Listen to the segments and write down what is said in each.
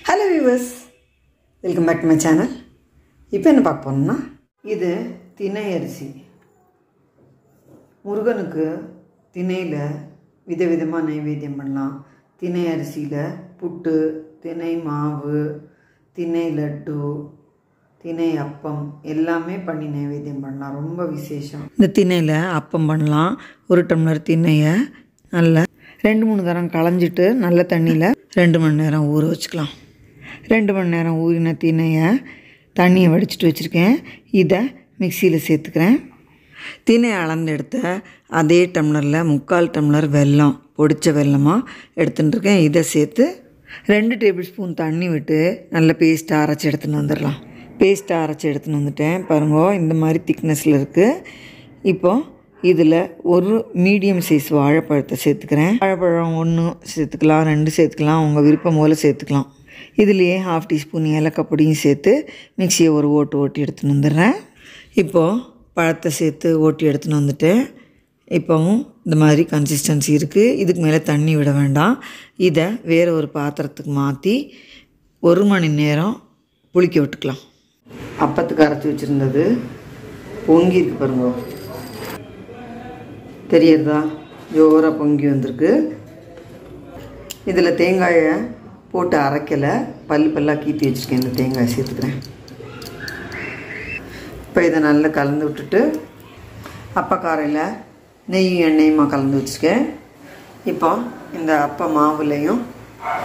Hello viewers, welcome back to my channel. இப்போ என்ன பார்க்க போறோம்னா இது திணை அரிசி. முருகனுக்கு திணையில விதவிதமா நைவேத்தியம் பண்ணலாம். திணை அரிசியில புட்டு, திணை மாவு, திணை லட்டு, திணை அப்பம் எல்லாமே பண்ணி நைவேத்தியம் பண்ணலாம். ரொம்ப விசேஷம். இந்த திணையில அப்பம் பண்ணலாம். ஒரு டம்ளர் திணையை நல்லா 2-3 தரம் களைஞ்சிட்டு நல்ல தண்ணியில் 2 மணி நேரம் ஊற வச்சுக்கலாம். 2 மணி நேரம் ஊறின திணையை தண்ணியை வடிச்சிட்டு வச்சுருக்கேன். இதை மிக்சியில் சேர்த்துக்கிறேன். திணை அளந்து எடுத்த அதே டம்ளரில் 3/4 டம்ளர் வெல்லம், பொடித்த வெல்லமாக எடுத்துட்டுருக்கேன். இதை சேர்த்து 2 டேபிள் ஸ்பூன் தண்ணி விட்டு நல்ல பேஸ்ட்டாக அரைச்சி எடுத்துன்னு வந்துடலாம். பேஸ்ட்டாக அரைச்சி எடுத்துன்னு வந்துட்டேன். பாருங்க, இந்த மாதிரி திக்னஸில் இருக்குது. இப்போது இதில் ஒரு மீடியம் சைஸ் வாழைப்பழத்தை சேர்த்துக்கிறேன். வாழைப்பழம் 1 சேர்த்துக்கலாம், 2 சேர்த்துக்கலாம், உங்கள் விருப்பம் போல் சேர்த்துக்கலாம். இதுலேயே 1/2 டீஸ்பூன் ஏலக்காய் பொடியும் சேர்த்து மிக்சியை ஒரு ஓட்டி எடுத்துன்னு வந்துடுறேன். இப்போது பழத்தை சேர்த்து ஓட்டி எடுத்துன்னு வந்துட்டேன். இப்போவும் இந்த மாதிரி கன்சிஸ்டன்சி இருக்குது. இதுக்கு மேலே தண்ணி விட வேண்டாம். இதை வேறு ஒரு பாத்திரத்துக்கு மாற்றி 1 மணி நேரம் புளிக்க விட்டுக்கலாம். அப்பத்துக்கு அரைச்சி வச்சுருந்தது பொங்கி இருக்கு பாருங்க, தெரியறதா? ஜோராக பொங்கி வந்திருக்கு. இதில் தேங்காயை போட்டு அரைக்கலை, பல்லாக கீற்றி வச்சுருக்கேன். இந்த தேங்காயை சேர்த்துக்கிறேன். இப்போ இதை நல்லா கலந்து விட்டுட்டு அப்பக்காரையில் நெய்யும் எண்ணெயுமா கலந்து வச்சுருக்கேன். இப்போ இந்த அப்பா மாவுலையும்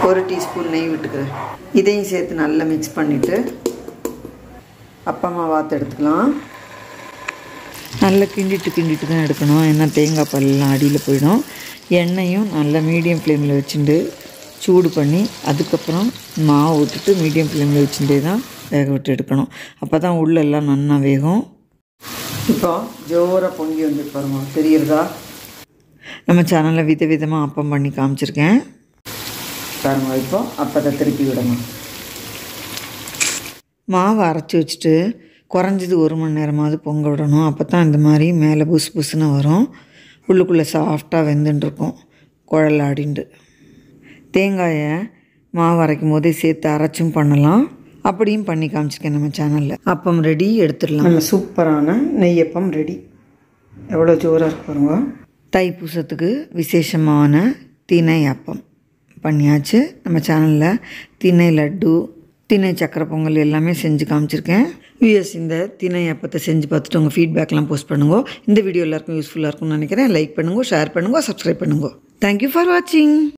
1 டீஸ்பூன் நெய் விட்டுக்கிறேன். இதையும் சேர்த்து நல்லா மிக்ஸ் பண்ணிவிட்டு அப்பா மாவாத்து எடுத்துக்கலாம். நல்லா கிண்டிட்டு தான் எடுக்கணும், ஏன்னா தேங்காய் பல்லாம் அடியில் போயிடும். எண்ணெயும் நல்லா மீடியம் ஃப்ளேமில் வச்சுட்டு சூடு பண்ணி அதுக்கப்புறம் மாவு விட்டுட்டு மீடியம் ஃப்ளேமில் வச்சுட்டே தான் வேக விட்டு எடுக்கணும். அப்போ தான் உள்ளெல்லாம் நல்லா வேகும். இப்போ ஜோராக பொங்கி வந்து பாருங்க, தெரியுறதா? நம்ம சேனலில் விதவிதமாக அப்பம் பண்ணி காமிச்சிருக்கேன் பாருங்க. இப்போ அப்பத்தை திருப்பி விடணும். மாவை அரைச்சி வச்சுட்டு குறைஞ்சது 1 மணி நேரமாவது பொங்க விடணும். அப்போ தான் இந்த மாதிரி மேலே புசுன்னு வரும், உள்ளுக்குள்ளே சாஃப்டாக வெந்துட்டுருக்கும், குழல் ஆடிண்டு. தேங்காயை மாவு அரைக்கும் போதே சேர்த்து அரைச்சும் பண்ணலாம், அப்படியும் பண்ணி காமிச்சிருக்கேன் நம்ம சேனலில். அப்பம் ரெடி, எடுத்துடலாம். நம்ம சூப்பரான நெய்யப்பம் ரெடி. எவ்வளோ ஜோராக இருக்கு பாருங்க. தைப்பூசத்துக்கு விசேஷமான திணை அப்பம் பண்ணியாச்சு. நம்ம சேனலில் திணை லட்டு, திணை சக்கரை பொங்கல் எல்லாமே செஞ்சு காமிச்சிருக்கேன். இந்த திணை அப்பத்தை செஞ்சு பார்த்துட்டு உங்கள் ஃபீட்பேக்லாம் போஸ்ட் பண்ணுங்க. இந்த வீடியோ எல்லாருக்கும் யூஸ்ஃபுல்லாக இருக்கும்னு நினைக்கிறேன். லைக் பண்ணுங்க, ஷேர் பண்ணுங்க, சப்ஸ்கிரைப் பண்ணுங்க. தேங்க்யூ ஃபார் வாட்சிங்.